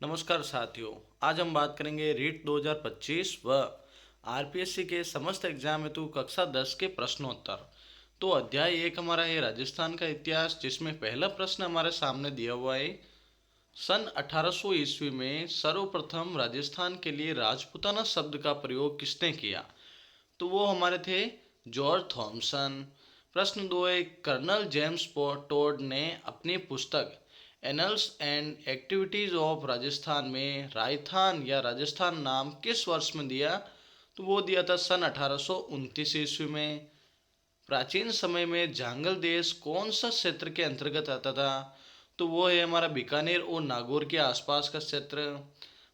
नमस्कार साथियों। आज हम बात करेंगे रीट 2025 व आरपीएससी के समस्त एग्जाम हेतु कक्षा 10 के प्रश्नोत्तर। तो अध्याय एक हमारा है राजस्थान का इतिहास, जिसमें पहला प्रश्न हमारे सामने दिया हुआ है। सन 1800 ईस्वी में सर्वप्रथम राजस्थान के लिए राजपूताना शब्द का प्रयोग किसने किया? तो वो हमारे थे जॉर्ज थॉमसन। प्रश्न दो है, कर्नल जेम्स टोड ने अपनी पुस्तक annuls and activities of Rajasthan में राजस्थान या राजस्थान नाम किस वर्ष में दिया? तो वो दिया था सन 1829 ईस्वी में। प्राचीन समय में जांगल देश कौन सा क्षेत्र के अंतर्गत आता था? तो वो है हमारा बीकानेर और नागौर के आसपास का क्षेत्र।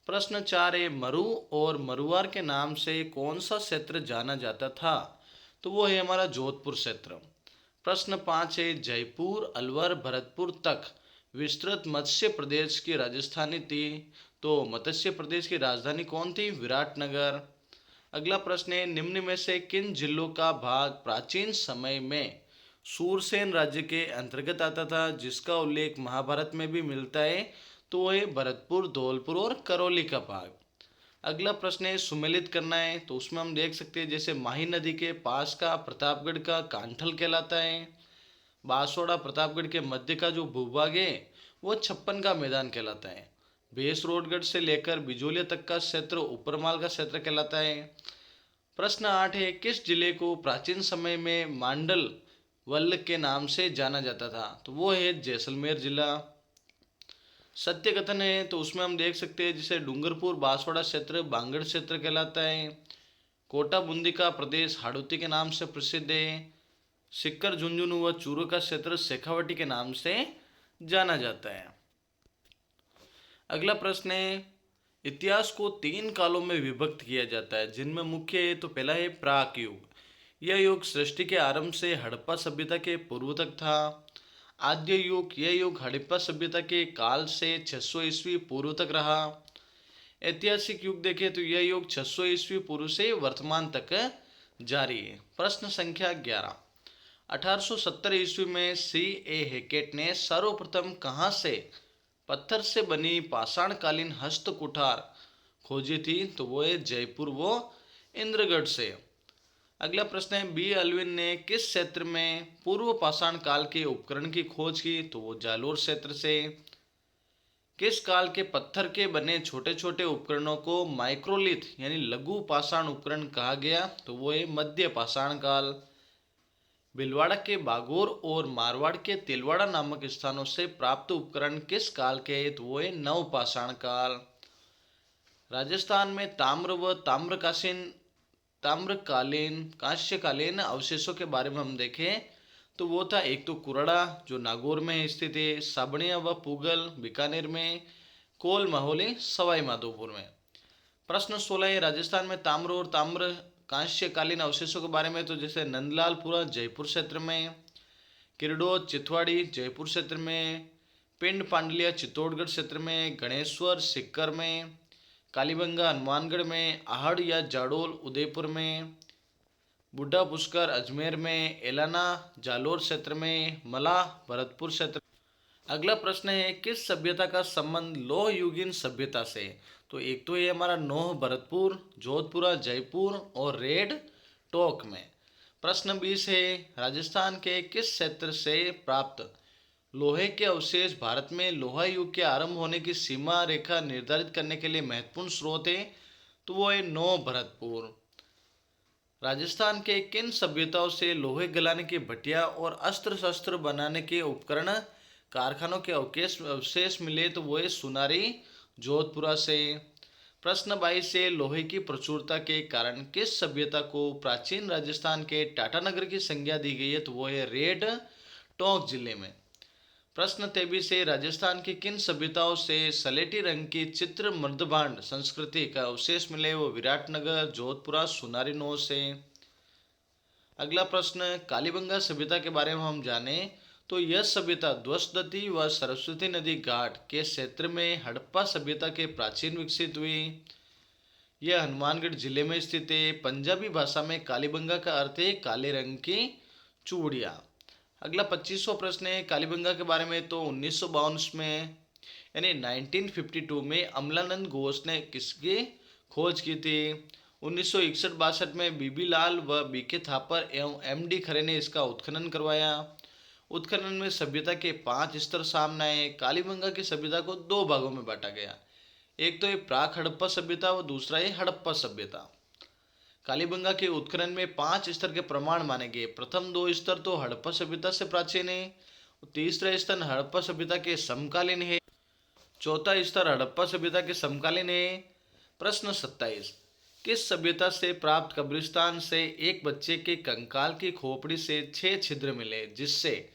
प्रश्न चार है, मरु और मरुआर के नाम से कौन सा क्षेत्र जाना जाता था? तो वो है हमारा जोधपुर क्षेत्र। प्रश्न पाँच है, जयपुर अलवर भरतपुर तक विस्तृत मत्स्य प्रदेश की राजधानी थी। तो मत्स्य प्रदेश की राजधानी कौन थी? विराटनगर। अगला प्रश्न है, निम्न में से किन जिलों का भाग प्राचीन समय में सूरसेन राज्य के अंतर्गत आता था, जिसका उल्लेख महाभारत में भी मिलता है? तो वो है भरतपुर, धौलपुर और करौली का भाग। अगला प्रश्न है, सुमेलित करना है। तो उसमें हम देख सकते हैं, जैसे माही नदी के पास का प्रतापगढ़ का कांठल कहलाता है। बांसवाड़ा प्रतापगढ़ के मध्य का जो भूभाग है वो छप्पन का मैदान कहलाता है। बेसरोडगढ़ से लेकर बिजोलिया तक का क्षेत्र उपरमाल का क्षेत्र कहलाता है। प्रश्न आठ है, किस जिले को प्राचीन समय में मांडल वल्ल के नाम से जाना जाता था? तो वो है जैसलमेर जिला। सत्य कथन है, तो उसमें हम देख सकते हैं, जैसे डूंगरपुर बांसवाड़ा क्षेत्र बांगड़ क्षेत्र कहलाता है। कोटा बूंदी का प्रदेश हाड़ौती के नाम से प्रसिद्ध है। सिक्कर झुंझुनू व चूरू का क्षेत्र शेखावटी के नाम से जाना जाता है। अगला प्रश्न है, इतिहास को तीन कालों में विभक्त किया जाता है, जिनमें मुख्य है। तो पहला है प्राक युग। यह युग सृष्टि के आरंभ से हड़प्पा सभ्यता के पूर्व तक था। आद्य युग, यह युग हड़प्पा सभ्यता के काल से 600 ईस्वी पूर्व तक रहा। ऐतिहासिक युग देखें तो यह युग 600 ईस्वी पूर्व से वर्तमान तक जारी है। प्रश्न संख्या 11, 1870 ईस्वी में सी ए हैकेट ने सर्वप्रथम कहाँ से पत्थर से बनी पाषाणकालीन हस्त कुठार खोजी थी? तो वो है जयपुर व इंद्रगढ़ से। अगला प्रश्न है, बी अल्विन ने किस क्षेत्र में पूर्व पाषाण काल के उपकरण की खोज की? तो वो जालोर क्षेत्र से। किस काल के पत्थर के बने छोटे छोटे उपकरणों को माइक्रोलिथ यानी लघु पाषाण उपकरण कहा गया? तो वो है मध्य पाषाण काल। भीलवाड़ा के बागोर और मारवाड़ के तिलवाड़ा नामक स्थानों से प्राप्त उपकरण किस काल के हैं? तो वो है नवपाषाण काल। राजस्थान में ताम्र व ताम्रकालीन कांस्यकालीन अवशेषों के बारे में हम देखें तो वो था, एक तो कुरड़ा जो नागौर में स्थित है, साबणिया व पुगल बीकानेर में, कोल महोली सवाई माधोपुर में। प्रश्न 16 है, राजस्थान में ताम्र और ताम्र कांस्यकालीन अवशेषों के बारे में। तो जैसे नंदलालपुरा जयपुर क्षेत्र में, किरडो चितवाड़ी जयपुर क्षेत्र में, पिंड पांडलिया चित्तौड़गढ़ क्षेत्र में, गणेश्वर सिक्कर में, कालीबंगा हनुमानगढ़ में, आहड़ या जाडोल उदयपुर में, बुढ़ा पुष्कर अजमेर में, एलाना जालोर क्षेत्र में, मलाह भरतपुर क्षेत्र। अगला प्रश्न है, किस सभ्यता का संबंध लौह युगीन सभ्यता से? तो एक तो ये हमारा नौह भरतपुर, जोधपुरा जयपुर और रेड टोक में। प्रश्न 20 है, राजस्थान के किस क्षेत्र से प्राप्त लोहे के अवशेष भारत में लोहा युग के आरंभ होने की सीमा रेखा निर्धारित करने के लिए महत्वपूर्ण स्रोत है? तो वो है नौ भरतपुर। राजस्थान के किन सभ्यताओं से लोहे गलाने की भट्टियां और अस्त्र शस्त्र बनाने के उपकरण कारखानों के अवशेष मिले? तो वो है सुनारी जोधपुरा से। प्रश्न 22 से, लोहे की प्रचुरता के कारण किस सभ्यता को प्राचीन राजस्थान के टाटानगर की संज्ञा दी गई है? तो वो है रेड टोंक जिले में। प्रश्न 23 से, राजस्थान की किन सभ्यताओं से सलेटी रंग की चित्र मर्दभांड संस्कृति का अवशेष मिले? वो विराटनगर जोधपुरा सुनारी नौ से। अगला प्रश्न, कालीबंगा सभ्यता के बारे में हम जाने तो यह सभ्यता ध्वस्तदती व सरस्वती नदी घाट के क्षेत्र में हड़प्पा सभ्यता के प्राचीन विकसित हुई। यह हनुमानगढ़ जिले में स्थित है। पंजाबी भाषा में कालीबंगा का अर्थ है काले रंग की चूड़ियाँ। अगला 25वां प्रश्न है कालीबंगा के बारे में। तो 1952 में यानी 1952 में अमलानंद घोष ने किसकी खोज की थी? 1961-62 में बीबी लाल व बीके थापर एवं एमडी खरे ने इसका उत्खनन करवाया। उत्खनन में सभ्यता के 5 स्तर सामने आए। कालीबंगा की सभ्यता को 2 भागों में बांटा गया। एक तो ये प्राक हड़प्पा सभ्यता व दूसरा ये हड़प्पा सभ्यता। कालीबंगा के उत्खनन में 5 स्तर के प्रमाण माने गए। प्रथम 2 स्तर तो हड़प्पा सभ्यता से प्राचीन है, तीसरा स्तर हड़प्पा सभ्यता के समकालीन है, चौथा स्तर हड़प्पा सभ्यता के समकालीन है। प्रश्न 27, किस सभ्यता से प्राप्त कब्रिस्तान से एक बच्चे के कंकाल की खोपड़ी से 6 छिद्र मिले जिससे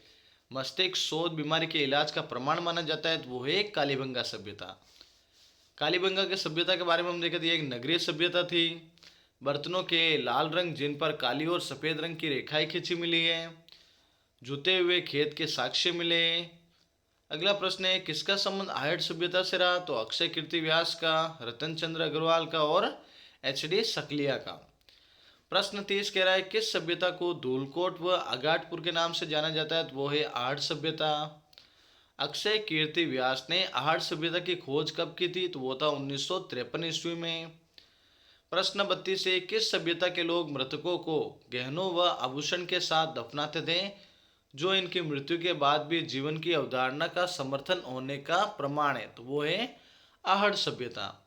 मस्तिष्क शोथ बीमारी के इलाज का प्रमाण माना जाता है? तो वो है कालीबंगा सभ्यता। कालीबंगा के सभ्यता के बारे में हम देखें तो एक नगरीय सभ्यता थी। बर्तनों के लाल रंग जिन पर काली और सफ़ेद रंग की रेखाएं खींची मिली है। जुते हुए खेत के साक्ष्य मिले। अगला प्रश्न है, किसका संबंध आहट सभ्यता से रहा? तो अक्षय कीर्ति व्यास का, रतन चंद्र अग्रवाल का और एच.डी. सकलिया का। प्रश्न 30 कह रहा है, किस सभ्यता को धूलकोट व अगाटपुर के नाम से जाना जाता है? तो वो है आहट सभ्यता। अक्षय कीर्ति व्यास ने आहट सभ्यता की खोज कब की थी? तो वो था 1953 ईस्वी में। प्रश्न 32 है, किस सभ्यता के लोग मृतकों को गहनों व आभूषण के साथ दफनाते थे जो इनकी मृत्यु के बाद भी जीवन की अवधारणा का समर्थन होने का प्रमाण है? तो वो है आहट सभ्यता।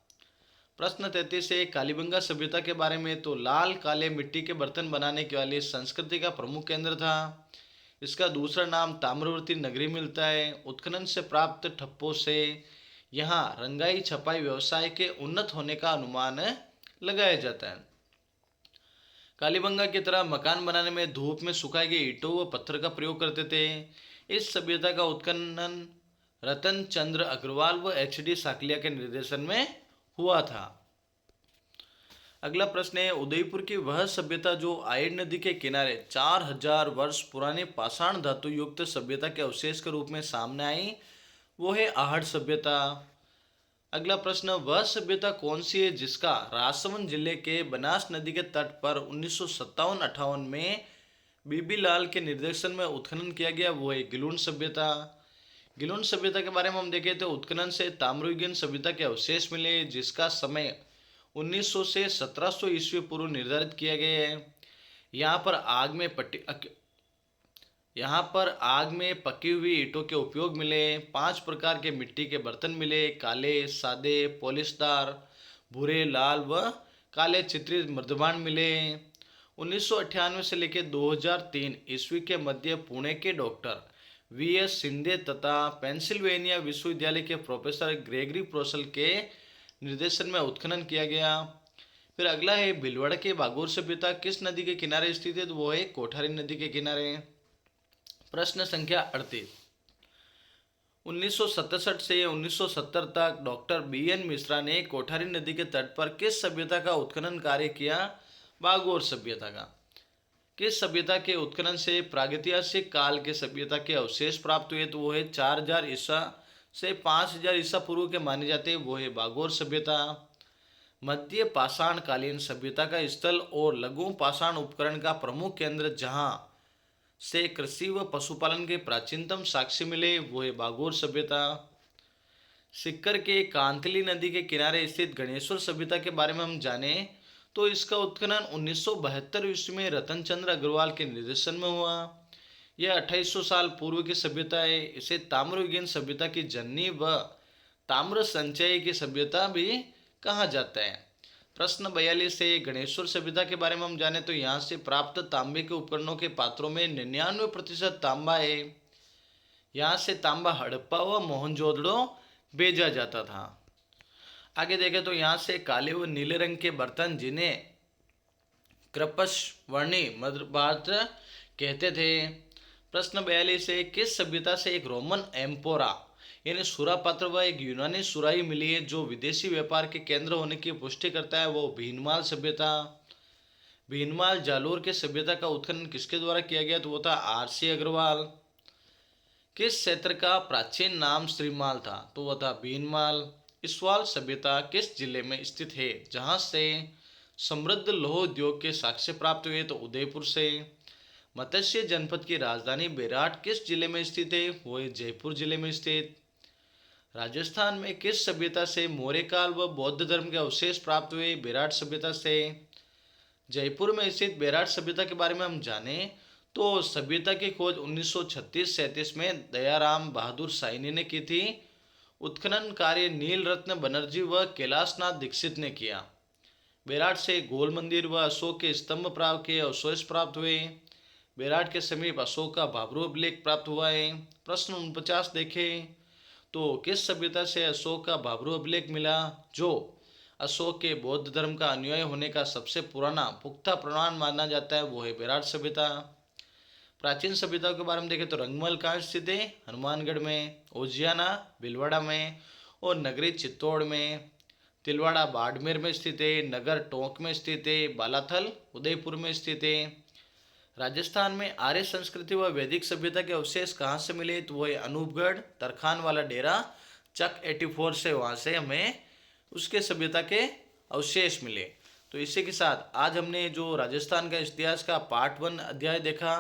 प्रश्न 33 है, कालीबंगा सभ्यता के बारे में। तो लाल काले मिट्टी के बर्तन बनाने के वाली संस्कृति का प्रमुख केंद्र था। इसका दूसरा नाम ताम्रवर्ती नगरी मिलता है। उत्खनन से प्राप्त ठप्पों से यहाँ रंगाई छपाई व्यवसाय के उन्नत होने का अनुमान लगाया जाता है। कालीबंगा की तरह मकान बनाने में धूप में सुखाई गई ईंटों व पत्थर का प्रयोग करते थे। इस सभ्यता का उत्खनन रतन चंद्र अग्रवाल व एच.डी. साकलिया के निर्देशन में हुआ था। अगला प्रश्न है, उदयपुर की वह सभ्यता जो आयड़ नदी के किनारे 4000 वर्ष पुराने पाषाण धातु युक्त सभ्यता के अवशेष के रूप में सामने आई, वो है आहट सभ्यता। अगला प्रश्न, वह सभ्यता कौन सी है जिसका राजसमंद जिले के बनास नदी के तट पर 1957-58 में बीबी लाल के निर्देशन में उत्खनन किया गया? वो है गिलुन सभ्यता। गिलुन सभ्यता के बारे में हम देखें तो उत्खनन से ताम्रयुगीन सभ्यता के अवशेष मिले जिसका समय 1900 से 1700 ईस्वी पूर्व निर्धारित किया गया है। यहाँ पर आग में पकी हुई ईंटों के उपयोग मिले। 5 प्रकार के मिट्टी के बर्तन मिले, काले, सादे, पॉलिशदार, भूरे, लाल व काले चित्रित मृदभांड मिले। 1998 से लेकर 2003 ईस्वी के मध्य पुणे के डॉक्टर वी.एस. शिंदे तथा पेंसिल्वेनिया विश्वविद्यालय के प्रोफेसर ग्रेगरी प्रोसल के निर्देशन में उत्खनन किया गया। फिर अगला है, भीलवाड़ा के बागोर सभ्यता किस नदी के किनारे स्थित है? तो वो है कोठारी नदी के किनारे। प्रश्न संख्या 38, 1967 से 1970 तक डॉक्टर बी.एन. मिश्रा ने कोठारी नदी के तट पर किस सभ्यता का उत्खनन कार्य किया? बागोर सभ्यता का। किस सभ्यता के उत्खनन से प्रागैतिहासिक काल के सभ्यता के अवशेष प्राप्त हुए? तो वो है 4000 ईसा से 5000 ईसा पूर्व के माने जाते हैं, वो है बागोर सभ्यता। मध्य पाषाण कालीन सभ्यता का स्थल और लघु पाषाण उपकरण का प्रमुख केंद्र जहाँ से कृषि व पशुपालन के प्राचीनतम साक्ष्य मिले, वो है बागोर सभ्यता। सिक्कर के कांतली नदी के किनारे स्थित गणेश्वर सभ्यता के बारे में हम जाने तो इसका उत्खनन 1972 ईस्वी में रतन चंद्र अग्रवाल के निर्देशन में हुआ। यह 2800 साल पूर्व की सभ्यता है। इसे ताम्रयुगीन सभ्यता की जननी व ताम्र संचय की सभ्यता भी कहा जाता है। प्रश्न 42 से गणेश्वर सभ्यता के बारे में हम जाने तो यहाँ से प्राप्त तांबे के उपकरणों के पात्रों में 99% तांबा है। यहाँ से तांबा हड़प्पा व मोहनजोदड़ो भेजा जाता था। आगे देखें तो यहाँ से काले व नीले रंग के बर्तन जिन्हें कृपशवर्णी मध्यभारत कहते थे। प्रश्न 42 से किस सभ्यता से एक रोमन एम्पोरा यानी सुरा पात्र व एक यूनानी सुराही मिली है जो विदेशी व्यापार के केंद्र होने की पुष्टि करता है? वो भीनमाल सभ्यता। भीनमाल जालोर के सभ्यता का उत्खनन किसके द्वारा किया गया? तो वो था आर.सी. अग्रवाल। किस क्षेत्र का प्राचीन नाम श्रीमाल था? तो वह था भीनमाल। इसवाल सभ्यता किस जिले में स्थित है जहाँ से समृद्ध लौह उद्योग के साक्ष्य प्राप्त हुए? तो उदयपुर से। मत्स्य जनपद की राजधानी बेराट किस जिले में स्थित है? वो है जयपुर जिले में स्थित। राजस्थान में किस सभ्यता से मौर्य काल व बौद्ध धर्म के अवशेष प्राप्त हुए? बेराट सभ्यता से। जयपुर में स्थित बेराट सभ्यता के बारे में हम जाने तो सभ्यता की खोज 1936-37 में दयाराम बहादुर साइनी ने की थी। उत्खनन कार्य नील रत्न बनर्जी व कैलाशनाथ दीक्षित ने किया। बेराट से गोल मंदिर व अशोक के स्तंभ प्राप्त के अवशेष प्राप्त हुए। बेराट के समीप अशोक का भाब्रू अभिलेख प्राप्त हुआ है। प्रश्न 49 देखें तो किस सभ्यता से अशोक का भाब्रू अभिलेख मिला? जो अशोक के बौद्ध धर्म का अनुयायी होने का सबसे पुराना पुख्ता प्रमाण माना जाता है वो है बेराट सभ्यता। प्राचीन सभ्यताओं के बारे में देखें तो रंगमहल कहाँ स्थित है? हनुमानगढ़ में। ओजियाना भीलवाड़ा में और नगरी चित्तौड़ में। तिलवाड़ा बाड़मेर में स्थित है। नगर टोंक में स्थित है। बालाथल उदयपुर में स्थित है। राजस्थान में आर्य संस्कृति व वैदिक सभ्यता के अवशेष कहाँ से मिले? तो वो है अनूपगढ़, तरखान वाला डेरा, चक 84 से वहाँ से हमें उसके सभ्यता के अवशेष मिले। तो इसी के साथ आज हमने जो राजस्थान का इतिहास का पार्ट 1 अध्याय देखा।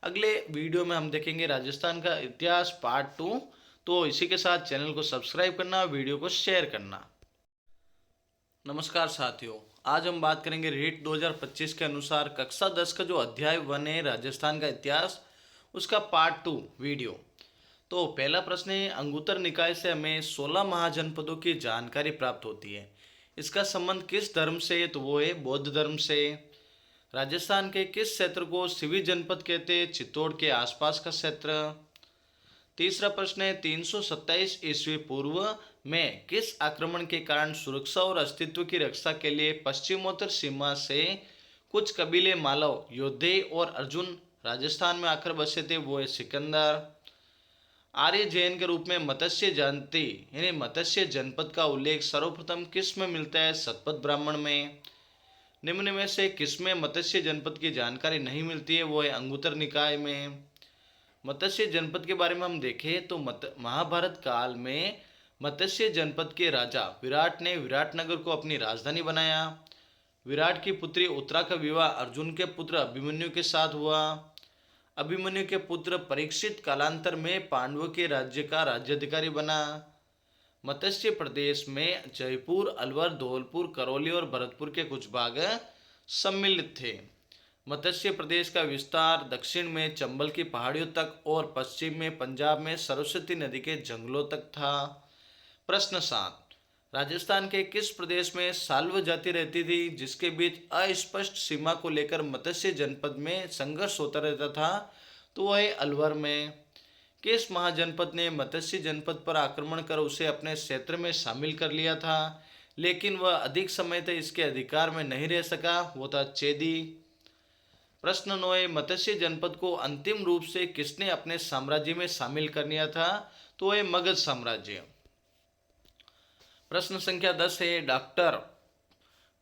अगले वीडियो में हम देखेंगे राजस्थान का इतिहास पार्ट 2। तो इसी के साथ चैनल को सब्सक्राइब करना, वीडियो को शेयर करना। नमस्कार साथियों, आज हम बात करेंगे रीट 2025 के अनुसार कक्षा 10 का जो अध्याय 1 है राजस्थान का इतिहास, उसका पार्ट 2 वीडियो। तो पहला प्रश्न है, अंगुत्तर निकाय से हमें 16 महाजनपदों की जानकारी प्राप्त होती है। इसका संबंध किस धर्म से? तो वो है बौद्ध धर्म से। राजस्थान के किस क्षेत्र को सिवी जनपद कहते हैं? चित्तौड़ के आसपास का क्षेत्र। तीसरा प्रश्न है, 327 ईस्वी पूर्व में किस आक्रमण के कारण सुरक्षा और अस्तित्व की रक्षा के लिए पश्चिमोत्तर सीमा से कुछ कबीले मालव, योद्धे और अर्जुन राजस्थान में आकर बसे थे? वो है सिकंदर। आर्य जैन के रूप में मत्स्य जयंती यानी मत्स्य जनपद का उल्लेख सर्वप्रथम किस में मिलता है? शतपथ ब्राह्मण में। निम्न में से किसमें मत्स्य जनपद की जानकारी नहीं मिलती है? वो है अंगुत्तर निकाय में। मत्स्य जनपद के बारे में हम देखें तो महाभारत काल में मत्स्य जनपद के राजा विराट ने विराटनगर को अपनी राजधानी बनाया। विराट की पुत्री उत्तरा का विवाह अर्जुन के पुत्र अभिमन्यु के साथ हुआ। अभिमन्यु के पुत्र परीक्षित कालांतर में पांडवों के राज्य का राज्याधिकारी बना। मत्स्य प्रदेश में जयपुर, अलवर, धौलपुर, करौली और भरतपुर के कुछ भाग सम्मिलित थे। मत्स्य प्रदेश का विस्तार दक्षिण में चंबल की पहाड़ियों तक और पश्चिम में पंजाब में सरस्वती नदी के जंगलों तक था। प्रश्न 7, राजस्थान के किस प्रदेश में साल्व जाति रहती थी जिसके बीच अस्पष्ट सीमा को लेकर मत्स्य जनपद में संघर्ष होता रहता था? तो वह है अलवर में। किस महाजनपद ने मत्स्य जनपद पर आक्रमण कर उसे अपने क्षेत्र में शामिल कर लिया था, लेकिन वह अधिक समय तक इसके अधिकार में नहीं रह सका? वो था चेदी। प्रश्न 9, मत्स्य जनपद को अंतिम रूप से किसने अपने साम्राज्य में शामिल कर लिया था? तो वह मगध साम्राज्य। प्रश्न संख्या 10 है, डॉक्टर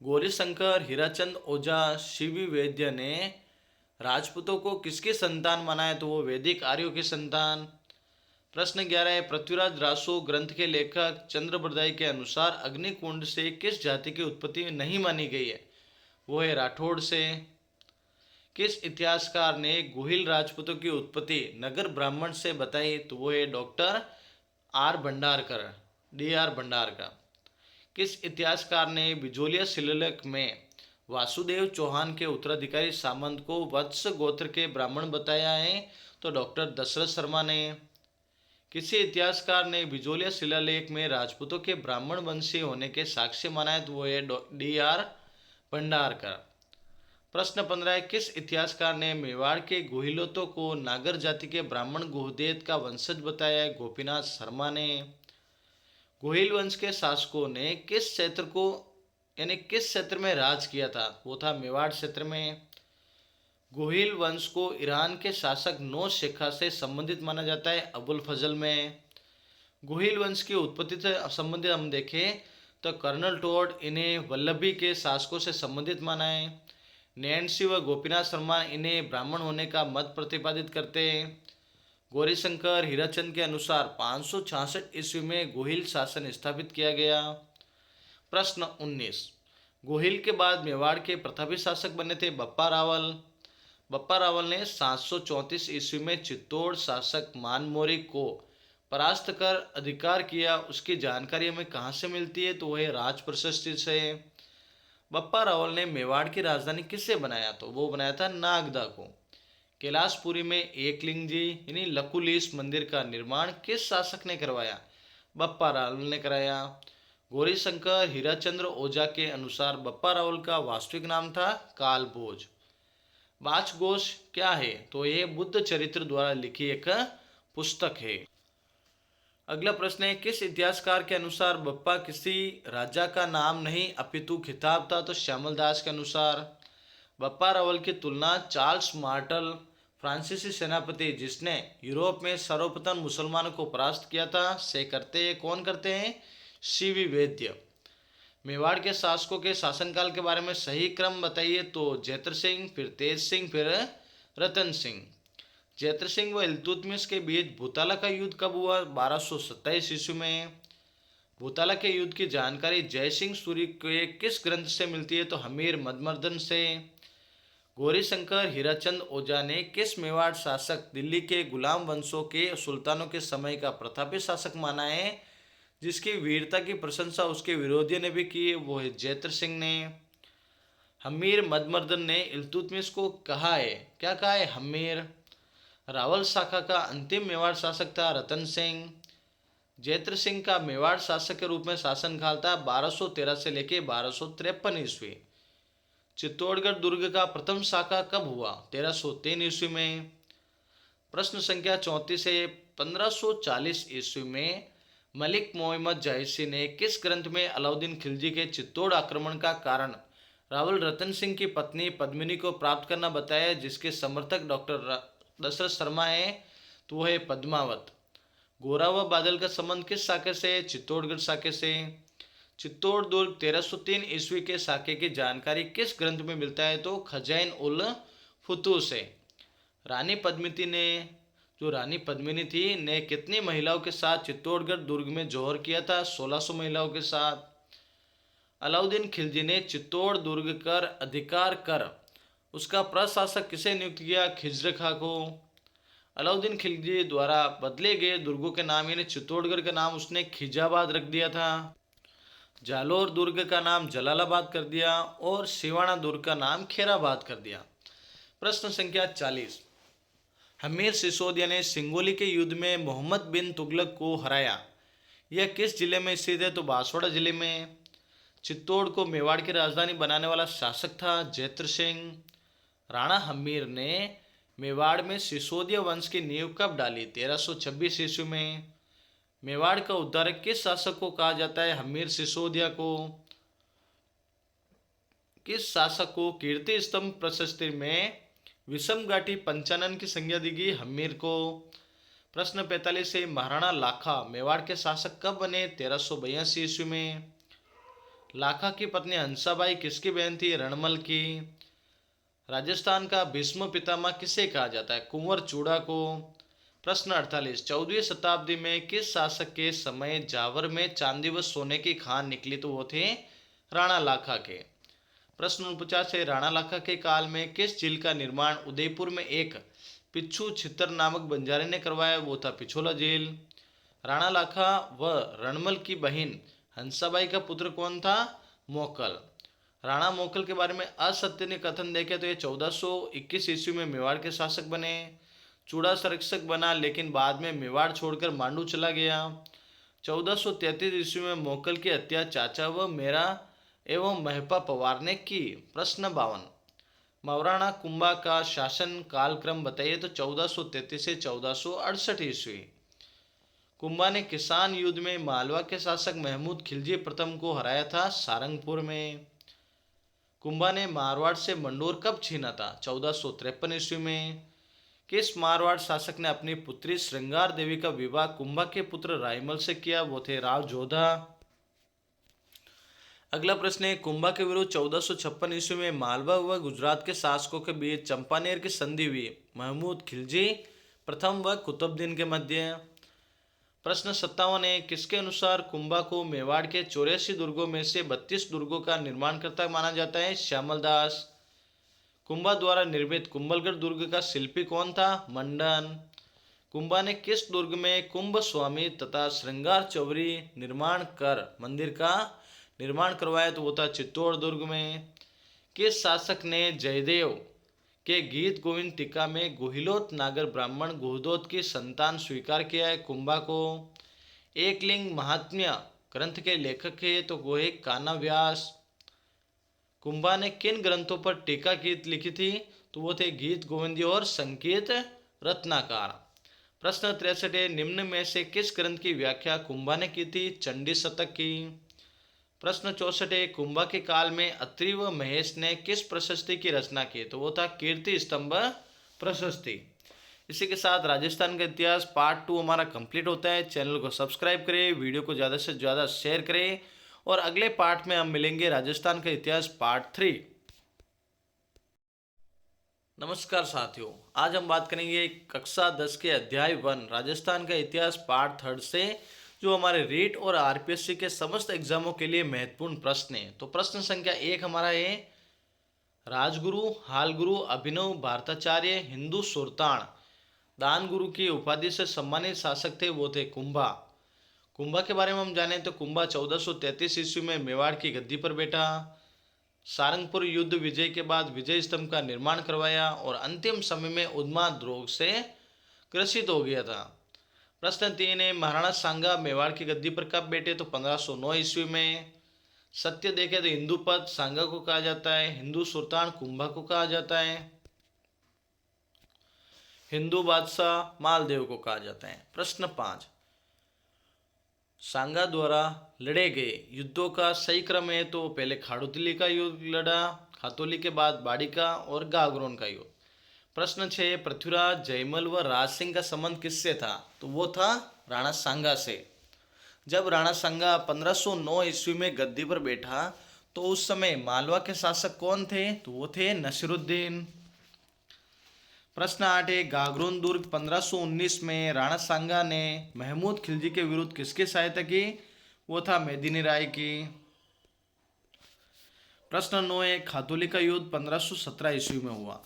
गौरीशंकर हीराचंद ओझा शिवी वैद्य ने राजपूतों को किसकी संतान माना है? तो वो वैदिक आर्यों की संतान। प्रश्न 11 है, पृथ्वीराज रासो ग्रंथ के लेखक चंद्रबरदाई के अनुसार अग्निकुंड से किस जाति की उत्पत्ति नहीं मानी गई है? वो है राठौड़ से। किस इतिहासकार ने गुहिल राजपूतों की उत्पत्ति नगर ब्राह्मण से बताई? तो वो है doctor R Bhandarkar, DR. Bhandarkar. किस इतिहासकार ने बिजोलिया शिलालेख में वासुदेव चौहान के उत्तराधिकारी सामंत को वत्स गोत्र के ब्राह्मण बताया है? तो डॉक्टर दशरथ शर्मा ने। किसी इतिहासकार ने बिजोलिया शिलालेख में राजपूतों के ब्राह्मण वंशी होने के साक्ष्य माना है? तो वो है डी.आर. भंडारकर। प्रश्न 15, किस इतिहासकार ने मेवाड़ के गुहिलों को नागर जाति के ब्राह्मण गुहदेत का वंशज बताया है? गोपीनाथ शर्मा ने। गुहिल वंश के शासकों ने किस क्षेत्र को यानी किस क्षेत्र में राज किया था? वो था मेवाड़ क्षेत्र में। गुहिल वंश को ईरान के शासक नौ शेखा से संबंधित माना जाता है? अबुल फजल में। गुहिल वंश की उत्पत्ति से संबंधित हम देखें तो कर्नल टोड इन्हें वल्लभी के शासकों से संबंधित माना है। नैन्सी व गोपीनाथ शर्मा इन्हें ब्राह्मण होने का मत प्रतिपादित करते हैं। गौरीशंकर हीराचंद के अनुसार 566 ईस्वी में गोहिल शासन स्थापित किया गया। प्रश्न 19, गोहिल के बाद मेवाड़ के प्रतापी शासक बने थे बप्पा रावल। बप्पा रावल ने 734 ईस्वी में चित्तौड़ शासक मानमोरी को परास्त कर अधिकार किया उसकी जानकारी हमें कहाँ से मिलती है? तो वह राज प्रशस्ति से। बप्पा रावल ने मेवाड़ की राजधानी किससे बनाया? तो वो बनाया था नागदा को। कैलाशपुरी में एकलिंगजी यानी लकुलिश मंदिर का निर्माण किस शासक ने करवाया? बप्पा रावल ने कराया। गौरीशंकर हीराचंद्र ओझा के अनुसार बप्पा रावल का वास्तविक नाम था कालभोज। वाचघोष क्या है? तो यह बुद्ध चरित्र द्वारा लिखी एक पुस्तक है। अगला प्रश्न है, किस इतिहासकार के अनुसार बप्पा किसी राजा का नाम नहीं अपितु खिताब था? तो श्यामल दास के अनुसार। बप्पा रावल की तुलना चार्ल्स मार्टल फ्रांसीसी सेनापति जिसने यूरोप में सर्वप्रथम मुसलमानों को परास्त किया था से करते हैं। कौन करते हैं? सीवी वैद्य। मेवाड़ के शासकों के शासनकाल के बारे में सही क्रम बताइए। तो जैत्र सिंह, फिर तेज सिंह, फिर रतन सिंह। जैत्र सिंह व इल्तुतमिश के बीच भूताला का युद्ध कब हुआ? 1227 ईस्वी में। भूताला के युद्ध की जानकारी जय सिंह सूरी के किस ग्रंथ से मिलती है? तो हमीर मदमर्दन से। गौरीशंकर हीराचंद ओझा ने किस मेवाड़ शासक दिल्ली के गुलाम वंशों के सुल्तानों के समय का प्रतापी शासक माना है जिसकी वीरता की प्रशंसा उसके विरोधियों ने भी की? वो है जैत्र सिंह ने। हमीर मदमर्दन ने इल्तुतमिश को कहा है, क्या कहा है? हमीर। रावल शाखा का अंतिम मेवाड़ शासक था रतन सिंह। जैत्र सिंह का मेवाड़ शासक के रूप में शासनकाल था 1213 से लेकर 1253 ईस्वी। चित्तौड़गढ़ दुर्ग का प्रथम शाखा कब हुआ? 1303 ईस्वी में। प्रश्न संख्या 34 है, 1540 ईस्वी में मलिक मोहम्मद जायसी ने किस ग्रंथ में अलाउद्दीन खिलजी के चित्तौड़ आक्रमण का कारण रावल रतन सिंह की पत्नी पद्मिनी को प्राप्त करना बताया जिसके समर्थक डॉक्टर दशरथ शर्मा है? तो वह है पद्मावत। गोरा व बादल का संबंध किस शाखे से? चित्तौड़गढ़ शाखे से। चित्तौड़ दुर्ग 1303 ईस्वी के शाखे की जानकारी किस ग्रंथ में मिलता है? तो खजैन उल फुतूह से। रानी पद्मिनी थी ने कितनी महिलाओं के साथ चित्तौड़गढ़ दुर्ग में जौहर किया था? 1600 महिलाओं के साथ। अलाउद्दीन खिलजी ने चित्तौड़ दुर्ग कर अधिकार कर उसका प्रशासक किसे नियुक्त किया? खिज्र खां को। अलाउद्दीन खिलजी द्वारा बदले गए दुर्गों के नाम यानी चित्तौड़गढ़ का नाम उसने खिजाबाद रख दिया था। जालोर दुर्ग का नाम जलालाबाद कर दिया और सिवाना दुर्ग का नाम खेराबाद कर दिया। प्रश्न संख्या 40, हमीर सिसोदिया ने सिंगोली के युद्ध में मोहम्मद बिन तुगलक को हराया। यह किस जिले में स्थित है? तो बांसवाड़ा जिले में। चित्तौड़ को मेवाड़ की राजधानी बनाने वाला शासक था जैत्र सिंह। राणा हमीर ने मेवाड़ में सिसोदिया वंश की नींव कब डाली? 1326 ईस्वी में। मेवाड़ का उद्धारक किस शासक को कहा जाता है? हमीर सिसोदिया को। किस शासक को कीर्ति स्तंभ प्रशस्ति में विषम घाटी पंचानन की संज्ञा दी गई? हमीर को। प्रश्न 45 से, महाराणा लाखा मेवाड़ के शासक कब बने? 1382 ईस्वी में। लाखा की पत्नी हंसाबाई किसकी बहन थी? रणमल की। राजस्थान का भीष्म पितामह किसे कहा जाता है? कुंवर चूड़ा को। प्रश्न 48, 14वीं शताब्दी में किस शासक के समय जावर में चांदी व सोने की खान निकली? तो वो थे राणा लाखा के। प्रश्न 49 है, राणा लाखा के काल में किस झील का निर्माण उदयपुर में एक पिच्छू छितर नामक बंजारे ने करवाया? वो था पिछोला झील। राणा लाखा व रणमल की बहन हंसाबाई का पुत्र कौन था? मोकल। राणा मोकल के बारे में असत्य ने कथन देखे तो ये 1421 ईस्वी में मेवाड़ के शासक बने। चूड़ा संरक्षक बना लेकिन बाद में मेवाड़ छोड़कर मांडू चला गया। 1433 ईस्वी में मोकल की हत्या चाचा व मेरा एवं महपा पवार ने की। प्रश्न 52, महाराणा कुंभा का शासन कालक्रम बताइए। तो 1433 से 1468 ईस्वी। कुंभा ने किसान युद्ध में मालवा के शासक महमूद खिलजी प्रथम को हराया था सारंगपुर में। कुंभा ने मारवाड़ से मंडोर कब छीना था? 1453 ईस्वी में। किस मारवाड़ शासक ने अपनी पुत्री श्रृंगार देवी का विवाह कुंभा के पुत्र रायमल से किया? वो थे राव जोधा। अगला प्रश्न है, कुंभा के विरुद्ध 1456 ईस्वी में मालवा व गुजरात के शासकों के बीच चंपानेर की संधि हुई महमूद खिलजी प्रथम व कुतुबुद्दीन के मध्य। प्रश्न 57 है, किसके अनुसार कुंभा को मेवाड़ के 84 दुर्गों में से 32 दुर्गों का निर्माणकर्ता माना जाता है? श्यामल दास। कुंभा द्वारा निर्मित कुंभलगढ़ दुर्ग का शिल्पी कौन था? मंडन। कुंभा ने किस दुर्ग में कुंभ स्वामी तथा श्रृंगार चौरी निर्माण कर मंदिर का निर्माण करवाया? तो वो था चित्तौड़ दुर्ग में। किस शासक ने जयदेव के गीत गोविंद टीका में गुहिलोत नागर ब्राह्मण गुहदोत की संतान स्वीकार किया है? कुंभा को। एकलिंग महात्म्य ग्रंथ के लेखक है? तो वो है कान्हा व्यास। कुंभा ने किन ग्रंथों पर टीका गीत लिखी थी? तो वो थे गीत गोविंदी और संकेत रत्नाकार। प्रश्न 63 है, निम्न में से किस ग्रंथ की व्याख्या कुंभा ने की थी? चंडी शतक की। प्रश्न 64 है, कुंभा के काल में अत्रि व महेश ने किस प्रशस्ति की रचना की? तो वो था कीर्ति स्तंभ प्रशस्ति। इसी के साथ राजस्थान का इतिहास पार्ट 2 हमारा कंप्लीट होता है। चैनल को सब्सक्राइब करें, वीडियो को ज़्यादा से ज़्यादा शेयर करें और अगले पार्ट में हम मिलेंगे राजस्थान का इतिहास पार्ट 3। नमस्कार साथियों, आज हम बात करेंगे कक्षा 10 के अध्याय 1 राजस्थान का इतिहास पार्ट 3 से, जो हमारे रीट और आरपीएससी के समस्त एग्जामों के लिए महत्वपूर्ण प्रश्न है। तो प्रश्न संख्या 1 हमारा है, राजगुरु, हालगुरु, अभिनव भारताचार्य, हिंदू सुल्तान, दान गुरु की उपाधि से सम्मानित शासक थे? वो थे कुंभा। कुंभा के बारे में हम जाने तो कुंभा 1433 ईस्वी में मेवाड़ की गद्दी पर बैठा। सारंगपुर युद्ध विजय के बाद विजय स्तंभ का निर्माण करवाया और अंतिम समय में उन्माद रोग से ग्रसित हो गया था। प्रश्न 3 है, महाराणा सांगा मेवाड़ की गद्दी पर कब बैठे? तो 1509 ईस्वी में। सत्य देखे तो हिंदू पद सांगा को कहा जाता है, हिंदू सुल्तान कुंभा को कहा जाता है, हिंदू बादशाह मालदेव को कहा जाता है। प्रश्न 5, सांगा द्वारा लड़े गए युद्धों का सही क्रम है? तो पहले खाड़ोतिली का युद्ध लड़ा, खातोली के बाद बाड़ी का और गागरोन का युद्ध। प्रश्न 6, पृथ्वीराज, जयमल व राज सिंह का संबंध किससे था? तो वो था राणा सांगा से। जब राणा सांगा 1509 ईस्वी में गद्दी पर बैठा तो उस समय मालवा के शासक कौन थे? तो वो थे नसीरुद्दीन। प्रश्न 8 है, गागरोन दुर्ग 1519 में राणा सांगा ने महमूद खिलजी के विरुद्ध किसकी सहायता की? वो था मेदिनी राय की। प्रश्न 9 है, खातोली का युद्ध 1517 ईस्वी में हुआ,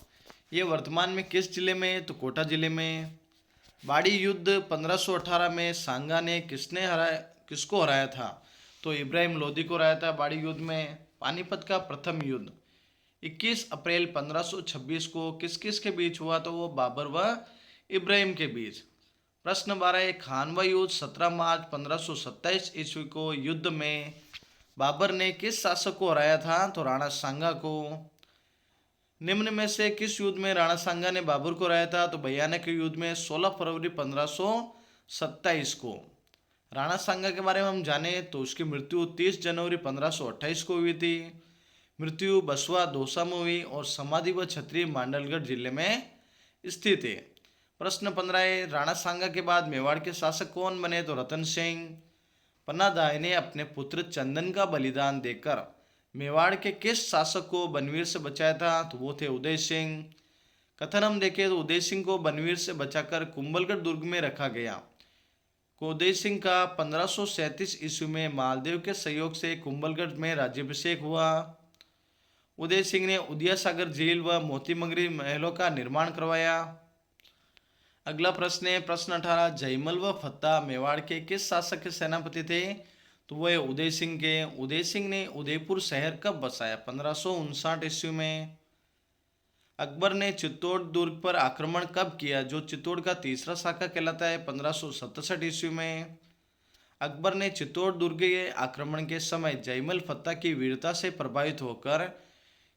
ये वर्तमान में किस जिले में है? तो कोटा जिले में। बाड़ी युद्ध 1518 में सांगा ने किसको हराया था? तो इब्राहिम लोदी को हराया था बाड़ी युद्ध में। पानीपत का प्रथम युद्ध 21 अप्रैल 1526 को किस किस के बीच हुआ? तो वो बाबर व इब्राहिम के बीच। प्रश्न 12 है, खानवा युद्ध 17 मार्च 1527 ईस्वी को युद्ध में बाबर ने किस शासक को हराया था? तो राणा सांगा को। निम्न में से किस युद्ध में राणा सांगा ने बाबर को हराया था? तो भयानक युद्ध में 16 फरवरी 1527 को। राणा सांगा के बारे में हम जाने तो उसकी मृत्यु 30 जनवरी 1528 को हुई थी। मृत्यु बसवा दौसा में हुई और समाधि व छतरी मांडलगढ़ जिले में स्थित है। प्रश्न 15 है, राणा सांगा के बाद मेवाड़ के शासक कौन बने? तो रतन सिंह। पन्नादाय ने अपने पुत्र चंदन का बलिदान देकर मेवाड़ के किस शासक को बनवीर से बचाया था? तो वो थे उदय सिंह। कथन हम देखें तो उदय सिंह को बनवीर से बचाकर कुंभलगढ़ दुर्ग में रखा गया। उदय सिंह का 1537 ईस्वी में मालदेव के सहयोग से कुंभलगढ़ में राज्याभिषेक हुआ। उदय सिंह ने उदिया सागर झील व मोतीमगरी महलों का निर्माण करवाया। अगला प्रश्न है, प्रश्न 18, जयमल व फत्ता मेवाड़ के किस शासक के सेनापति थे? तो वह उदय सिंह के। उदय सिंह ने उदयपुर शहर कब बसाया? 1559 ईस्वी में। अकबर ने चित्तौड़ दुर्ग पर आक्रमण कब किया, जो चित्तौड़ का तीसरा शाखा कहलाता है? 1567 ईस्वी में। अकबर ने चित्तौड़ दुर्ग के आक्रमण के समय जयमल फत्ता की वीरता से प्रभावित होकर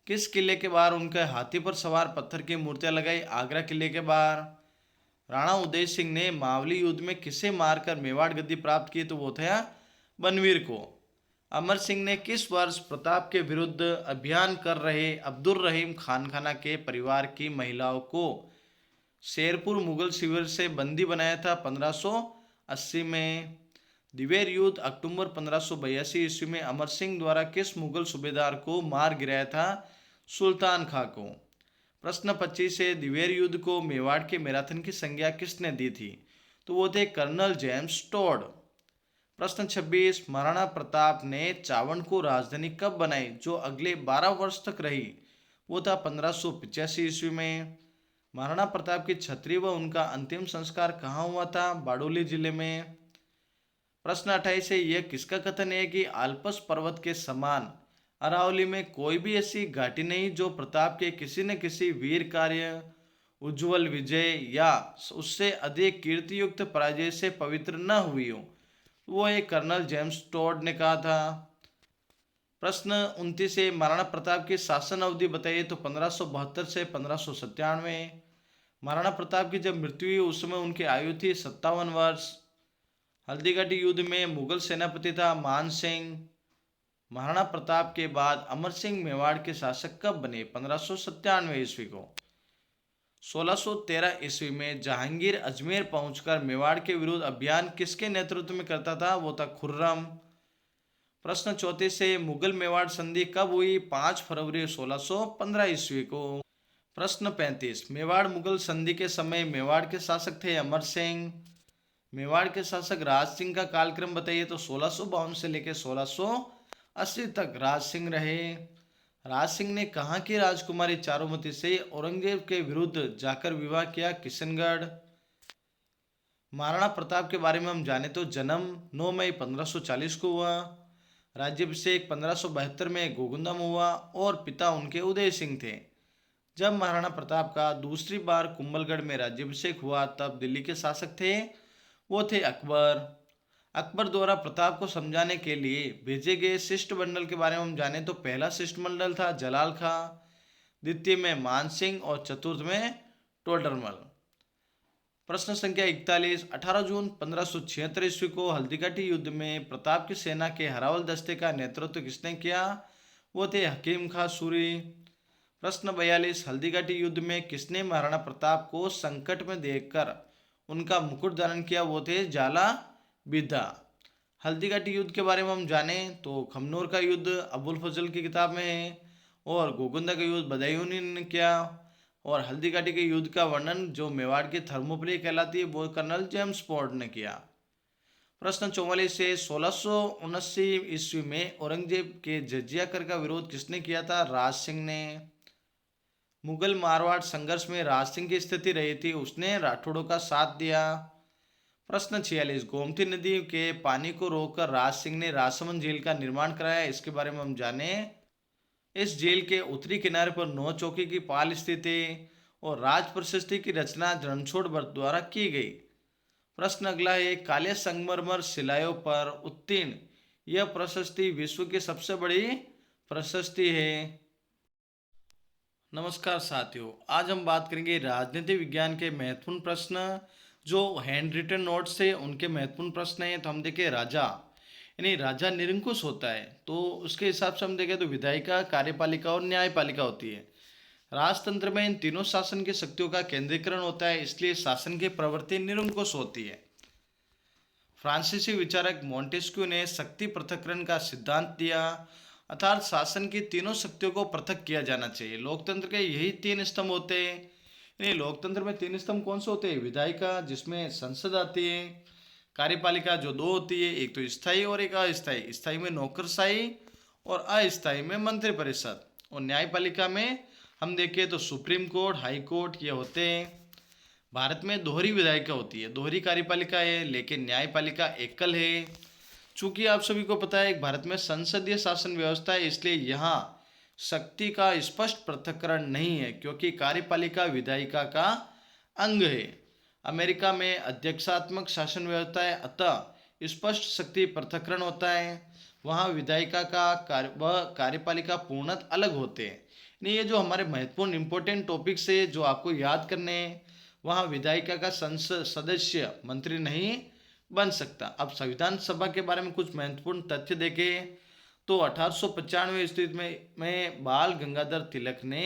किस किले के बाहर उनके हाथी पर सवार पत्थर की मूर्तियां लगाई? आगरा किले के बाहर। राणा उदय सिंह ने मावली युद्ध में किसे मारकर मेवाड़ गद्दी प्राप्त की? तो वो था बनवीर को। अमर सिंह ने किस वर्ष प्रताप के विरुद्ध अभियान कर रहे अब्दुल रहीम खानखाना के परिवार की महिलाओं को शेरपुर मुगल शिविर से बंदी बनाया था? 1580 में। दिवेर युद्ध अक्टूबर 1582 ईस्वी में अमर सिंह द्वारा किस मुगल सूबेदार को मार गिराया था? सुल्तान खां को। प्रश्न 25 से, दिवेर युद्ध को मेवाड़ के मैराथन की संज्ञा किसने दी थी? तो वो थे कर्नल जेम्स टॉड। प्रश्न 26, महाराणा प्रताप ने चावड़ को राजधानी कब बनाई, जो अगले 12 वर्ष तक रही? वो था 1585 ईस्वी में। महाराणा प्रताप की छतरी व उनका अंतिम संस्कार कहाँ हुआ था? बारडोली जिले में। प्रश्न 28 है, यह किसका कथन है कि आल्पस पर्वत के समान अरावली में कोई भी ऐसी घाटी नहीं जो प्रताप के किसी न किसी वीर कार्य, उज्जवल विजय या उससे अधिक कीर्तियुक्त पराजय से पवित्र न हुई हो। वो एक कर्नल जेम्स टोड ने कहा था। प्रश्न 29 है, महाराणा प्रताप की शासन अवधि बताइए। तो 1572 से 1597। महाराणा प्रताप की जब मृत्यु हुई उस समय उनकी आयु थी 57 वर्ष। हल्दीघाटी युद्ध में मुगल सेनापति था मान सिंह। महाराणा प्रताप के बाद अमर सिंह मेवाड़ के शासक कब बने? 1597 ईस्वी को। 1613 ईस्वी में जहांगीर अजमेर पहुंचकर मेवाड़ के विरुद्ध अभियान किसके नेतृत्व में करता था? वो था खुर्रम। प्रश्न 34 से, मुगल मेवाड़ संधि कब हुई? 5 फरवरी 1615 ईस्वी को। प्रश्न 35, मेवाड़ मुगल संधि के समय मेवाड़ के शासक थे अमर सिंह। मेवाड़ के शासक राज सिंह का कालक्रम बताइए। तो 1652 से लेकर 1680 तक राज सिंह रहे। राज सिंह ने कहाँ की राजकुमारी चारुमती से औरंगजेब के विरुद्ध जाकर विवाह किया? किशनगढ़। महाराणा प्रताप के बारे में हम जाने तो जन्म 9 मई 1540 को हुआ। राज्याभिषेक 1572 में गोगुंदा में हुआ और पिता उनके उदय सिंह थे। जब महाराणा प्रताप का दूसरी बार कुंभलगढ़ में राज्याभिषेक हुआ तब दिल्ली के शासक थे, वो थे अकबर। अकबर द्वारा प्रताप को समझाने के लिए भेजे गए शिष्टमंडल के बारे में हम जाने तो पहला शिष्टमंडल था जलाल खां, द्वितीय में मान सिंह और चतुर्थ में टोडरमल। प्रश्न संख्या 41, 18 जून 1576 ईस्वी को हल्दीघाटी युद्ध में प्रताप की सेना के हरावल दस्ते का नेतृत्व किसने किया? वो थे हकीम खां सूरी। प्रश्न 42, हल्दीघाटी युद्ध में किसने महाराणा प्रताप को संकट में देखकर उनका मुकुट धारण किया? वो थे जाला बिदा। हल्दीघाटी युद्ध के बारे में हम जाने तो खमनोर का युद्ध अबुल फजल की किताब में है और गोगुंदा का युद्ध बदायूनी ने किया और हल्दीघाटी के युद्ध का वर्णन जो मेवाड़ की थर्मोपली कहलाती है वो कर्नल जेम्स टोड ने किया। प्रश्न 44 से 1679 ईस्वी में औरंगजेब के जजिया कर का विरोध किसने किया था? राज सिंह ने। मुगल मारवाड़ संघर्ष में राज सिंह की स्थिति रही थी, उसने राठौड़ों का साथ दिया। प्रश्न 46, गोमती नदी के पानी को रोककर राज सिंह ने राजसमंद झील का निर्माण कराया, इसके बारे में हम जाने। इस झील के उत्तरी किनारे पर 9 चौकी की पाल स्थित है और राज प्रशस्ति की रचना रणछोड़ भट्ट द्वारा की गई। प्रश्न अगला है, काले संगमरमर शिलाओं पर उत्तीर्ण यह प्रशस्ति विश्व की सबसे बड़ी प्रशस्ति है। नमस्कार साथियों, आज हम बात करेंगे राजनीति विज्ञान के महत्वपूर्ण प्रश्न जो हैंड रिटन नोट्स से उनके महत्वपूर्ण प्रश्न हैं। तो हम देखें राजा यानी राजा निरंकुश होता है तो उसके हिसाब से हम देखें तो विधायिका, कार्यपालिका और न्यायपालिका होती है। राजतंत्र में इन तीनों शासन की शक्तियों का केंद्रीकरण होता है, इसलिए शासन की प्रवृत्ति निरंकुश होती है। फ्रांसीसी विचारक मॉन्टेस्क्यू ने शक्ति पृथक्करण का सिद्धांत दिया, अर्थात शासन की तीनों शक्तियों को पृथक किया जाना चाहिए। लोकतंत्र के यही 3 स्तंभ होते हैं। यानी लोकतंत्र में 3 स्तंभ कौन से होते हैं? विधायिका जिसमें संसद आती है, कार्यपालिका जो 2 होती है, एक तो स्थायी और एक अस्थायी। स्थायी में नौकरशाही और अस्थायी में मंत्रिपरिषद। और न्यायपालिका में हम देखें तो सुप्रीम कोर्ट, हाई कोर्ट ये होते हैं। भारत में दोहरी विधायिका होती है, दोहरी कार्यपालिका है लेकिन न्यायपालिका एकल है। चूंकि आप सभी को पता है भारत में संसदीय शासन व्यवस्था है, इसलिए यहाँ शक्ति का स्पष्ट पृथक्करण नहीं है क्योंकि कार्यपालिका विधायिका का अंग है। अमेरिका में अध्यक्षात्मक शासन व्यवस्था है, अतः स्पष्ट शक्ति पृथक्करण होता है। वहाँ विधायिका का वह कार्यपालिका पूर्णतः अलग होते हैं। नहीं, ये जो हमारे महत्वपूर्ण इंपॉर्टेंट टॉपिक्स है जो आपको याद करने हैं, वहाँ विधायिका का संसद सदस्य मंत्री नहीं बन सकता। अब संविधान सभा के बारे में कुछ महत्वपूर्ण तथ्य देखें तो 1895 ईस्वी में बाल गंगाधर तिलक ने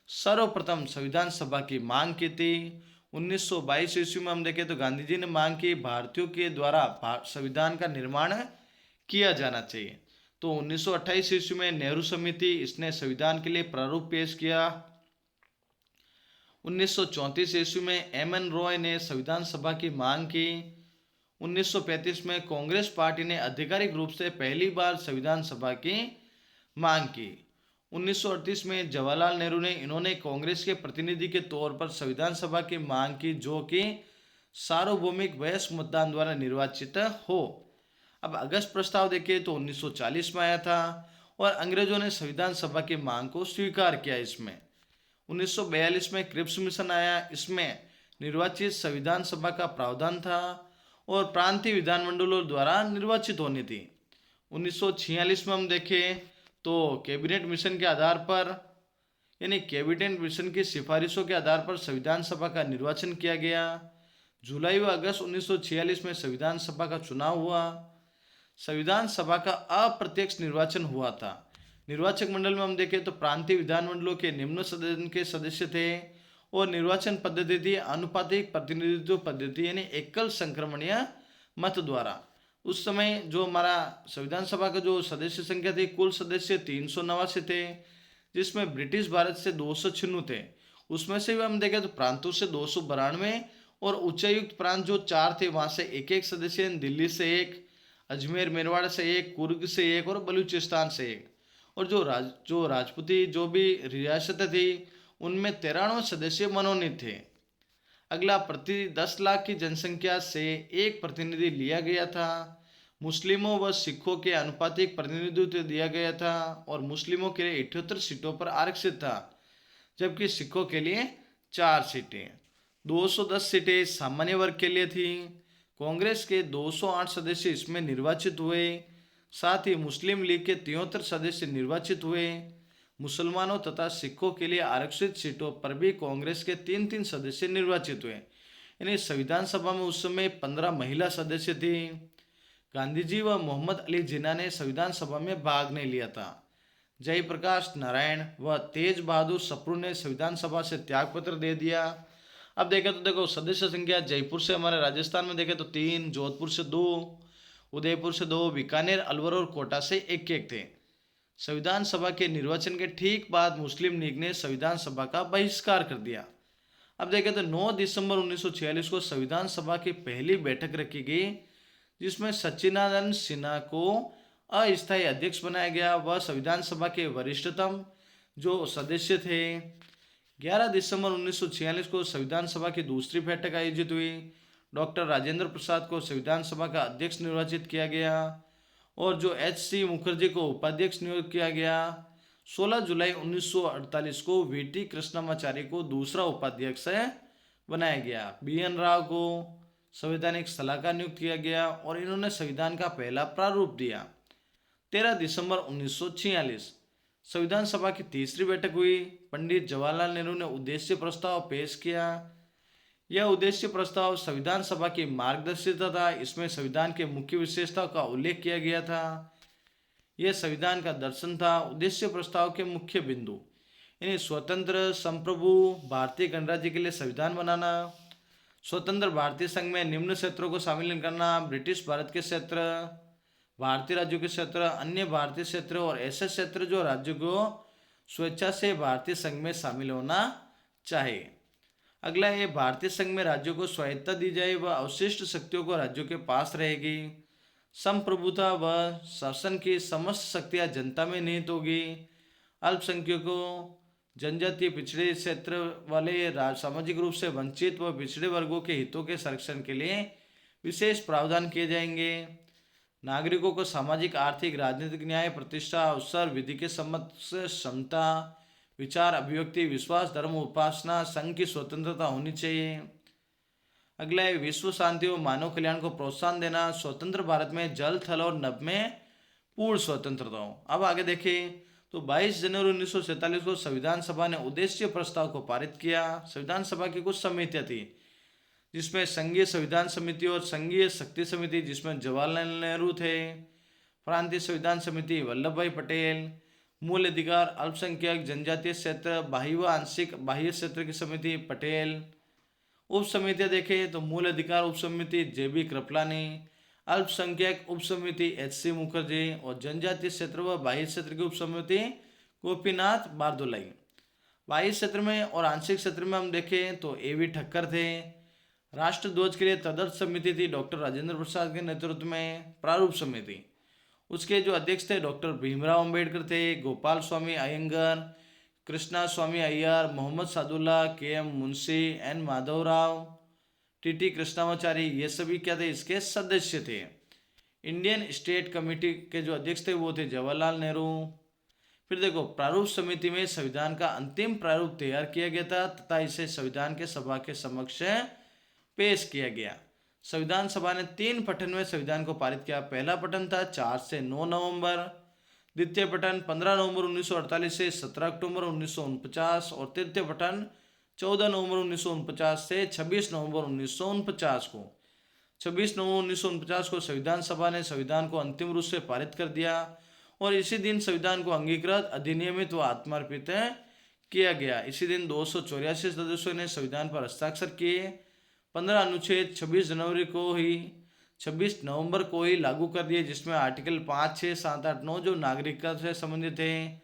सर्वप्रथम संविधान सभा की मांग की थी। 1922 ईस्वी में हम देखें तो गांधी जी ने मांग की भारतीयों के द्वारा संविधान का निर्माण किया जाना चाहिए। तो 1928 ईस्वी में नेहरू समिति इसने संविधान के लिए प्रारूप पेश किया। 1934 ईस्वी में एम.एन. रॉय ने संविधान सभा की मांग की। 1935 में कांग्रेस पार्टी ने आधिकारिक रूप से पहली बार संविधान सभा की मांग की। 1938 में जवाहरलाल नेहरू ने इन्होंने कांग्रेस के प्रतिनिधि के तौर पर संविधान सभा की मांग की, जो कि सार्वभौमिक वयस्क मतदान द्वारा निर्वाचित हो। अब अगस्त प्रस्ताव देखिए तो 1940 में आया था और अंग्रेजों ने संविधान सभा की मांग को स्वीकार किया। इसमें 1942 में क्रिप्स मिशन आया, इसमें निर्वाचित संविधान सभा का प्रावधान था और प्रांतीय विधानमंडलों द्वारा निर्वाचित होनी थी। 1946 में हम देखें तो कैबिनेट मिशन के आधार पर, यानी कैबिनेट मिशन की सिफारिशों के आधार पर संविधान सभा का निर्वाचन किया गया। जुलाई व अगस्त 1946 में संविधान सभा का चुनाव हुआ। संविधान सभा का अप्रत्यक्ष निर्वाचन हुआ था। निर्वाचक मंडल में हम देखें तो प्रांतीय विधानमंडलों के निम्न सदन के सदस्य थे और निर्वाचन पद्धति थी आनुपातिक प्रतिनिधित्व पद्धति, यानी एकल संक्रमणीय मत द्वारा। उस समय जो हमारा संविधान सभा का जो सदस्य संख्या थी, कुल सदस्य 389 थे, जिसमें ब्रिटिश भारत से 296 थे। उसमें से भी हम देखें तो प्रांतों से 292 और उच्चायुक्त प्रांत जो 4 थे वहाँ से एक एक सदस्य, दिल्ली से एक, अजमेर मेरवाड़ से एक, कुर्ग से एक और बलूचिस्तान से एक। और जो राजपूती जो भी रियासतें थी उनमें 93 सदस्य मनोनीत थे। अगला, प्रति 10 लाख की जनसंख्या से एक प्रतिनिधि लिया गया था। मुस्लिमों व सिखों के अनुपातिक प्रतिनिधित्व दिया गया था और मुस्लिमों के लिए 78 सीटों पर आरक्षित था, जबकि सिखों के लिए 4 सीटें। 210 सीटें सामान्य वर्ग के लिए थी। कांग्रेस के 208 सदस्य इसमें निर्वाचित हुए। साथ ही मुस्लिम लीग के 73 सदस्य निर्वाचित हुए। मुसलमानों तथा सिखों के लिए आरक्षित सीटों पर भी कांग्रेस के 3-3 सदस्य निर्वाचित हुए। यानी संविधान सभा में उस समय 15 महिला सदस्य थी। गांधी जी व मोहम्मद अली जिन्ना ने संविधान सभा में भाग नहीं लिया था। जयप्रकाश नारायण व तेज बहादुर सप्रू ने संविधान सभा से त्यागपत्र दे दिया। अब देखें तो देखो सदस्य संख्या जयपुर से हमारे राजस्थान में देखें तो 3, जोधपुर से 2, उदयपुर से 2, बीकानेर, अलवर और कोटा से एक एक थे। संविधान सभा के निर्वाचन के ठीक बाद मुस्लिम लीग ने संविधान सभा का बहिष्कार कर दिया। अब देखें तो 9 दिसंबर 1946 को संविधान सभा की पहली बैठक रखी गई, जिसमें सच्चिदानंद सिन्हा को अस्थायी अध्यक्ष बनाया गया। वह संविधान सभा के वरिष्ठतम जो सदस्य थे। 11 दिसंबर 1946 को संविधान सभा की दूसरी बैठक आयोजित हुई। डॉक्टर राजेंद्र प्रसाद को संविधान सभा का अध्यक्ष निर्वाचित किया गया और जो एच.सी. मुखर्जी को उपाध्यक्ष नियुक्त किया गया। 16 जुलाई 1948 को वी.टी. कृष्णमाचारी को दूसरा उपाध्यक्ष बनाया गया। बी.एन. राव को संवैधानिक सलाहकार नियुक्त किया गया और इन्होंने संविधान का पहला प्रारूप दिया। 13 दिसंबर 1946 संविधान सभा की तीसरी बैठक हुई। पंडित जवाहरलाल नेहरू ने उद्देश्य प्रस्ताव पेश किया। यह उद्देश्य प्रस्ताव संविधान सभा की मार्गदर्शिता था। इसमें संविधान के मुख्य विशेषताओं का उल्लेख किया गया था। यह संविधान का दर्शन था। उद्देश्य प्रस्ताव के मुख्य बिंदु, यानी स्वतंत्र संप्रभु भारतीय गणराज्य के लिए संविधान बनाना, स्वतंत्र भारतीय संघ में निम्न क्षेत्रों को शामिल करना, ब्रिटिश भारत के क्षेत्र, भारतीय राज्यों के क्षेत्र, अन्य भारतीय क्षेत्र और ऐसे क्षेत्र जो राज्यों को स्वेच्छा से भारतीय संघ में शामिल होना चाहे। अगला, ये भारतीय संघ में राज्यों को स्वायत्तता दी जाए व अवशिष्ट शक्तियों को राज्यों के पास रहेगी। संप्रभुता व शासन की समस्त शक्तियां जनता में निहित होगी। अल्पसंख्यकों, जनजातीय पिछड़े क्षेत्र वाले सामाजिक रूप से वंचित व पिछड़े वर्गों के हितों के संरक्षण के लिए विशेष प्रावधान किए जाएंगे। नागरिकों को सामाजिक, आर्थिक, राजनीतिक न्याय, प्रतिष्ठा, अवसर, विधि के सम्मत क्षमता, विचार, अभिव्यक्ति, विश्वास, धर्म, उपासना, संघ की स्वतंत्रता होनी चाहिए। अगला है विश्व शांति और मानव कल्याण को प्रोत्साहन देना। स्वतंत्र भारत में जल, थल और नभ में पूर्ण स्वतंत्रता हो। अब आगे देखें तो 22 जनवरी 1947 को संविधान सभा ने उद्देश्य प्रस्ताव को पारित किया। संविधान सभा की कुछ समितियां थी, जिसमें संघीय संविधान समिति और संघीय शक्ति समिति, जिसमें जवाहरलाल नेहरू थे। प्रांतीय संविधान समिति वल्लभ भाई पटेल। मूल अधिकार, अल्पसंख्यक, जनजातीय क्षेत्र, बाह्य व आंशिक बाह्य क्षेत्र की समिति पटेल। उप समितियां देखें तो मूल अधिकार उप समिति जे.बी. कृपलानी, अल्पसंख्यक उप समिति एच.सी. मुखर्जी और जनजातीय क्षेत्र व बाह्य क्षेत्र की उप समिति गोपीनाथ बारदोलाई। बाह्य क्षेत्र में और आंशिक क्षेत्र में हम देखें तो ए.वी. ठक्कर थे। राष्ट्र ध्वज के लिए तदर्थ समिति थी डॉक्टर राजेंद्र प्रसाद के नेतृत्व में। प्रारूप समिति उसके जो अध्यक्ष थे डॉक्टर भीमराव अंबेडकर थे, गोपाल स्वामी अयंगर, कृष्णा स्वामी Iyer, Mohammad Saadulla, K M Munshi, N Madhavrao, T Krishnamachari, ये सभी क्या थे, इसके सदस्य थे। इंडियन स्टेट कमेटी के जो अध्यक्ष थे वो थे जवाहरलाल नेहरू। फिर देखो, प्रारूप समिति में संविधान का अंतिम प्रारूप तैयार किया गया था तथा इसे संविधान के सभा के समक्ष पेश किया गया। संविधान सभा ने 3 पठन में संविधान को पारित किया। पहला पठन था 4 से 9 नवंबर, द्वितीय पठन 15 नवंबर 1948 से 17 अक्टूबर 1949 और तृतीय पठन 14 नवंबर 1949 से 26 नवंबर 1949 को। 26 नवंबर 1949 को संविधान सभा ने संविधान को अंतिम रूप से पारित कर दिया और इसी दिन संविधान को अंगीकृत, अधिनियमित व आत्मार्पित किया गया। इसी दिन 284 सदस्यों ने संविधान पर हस्ताक्षर किए। 15 अनुच्छेद 26 नवंबर को ही लागू कर दिए, जिसमें आर्टिकल 5, 6, 7, 8, 9 जो नागरिकता से संबंधित है,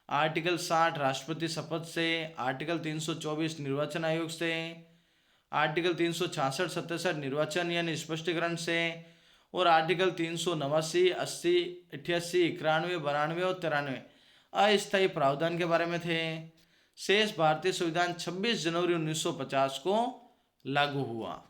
आर्टिकल 60 राष्ट्रपति शपथ से, आर्टिकल 324 निर्वाचन आयोग से, आर्टिकल 366 67 निर्वाचन यानी स्पष्टीकरण से और आर्टिकल 389 80 88 91 92 और 93 अस्थायी प्रावधान के बारे में थे। शेष भारतीय संविधान 26 जनवरी 1950 को लागू हुआ।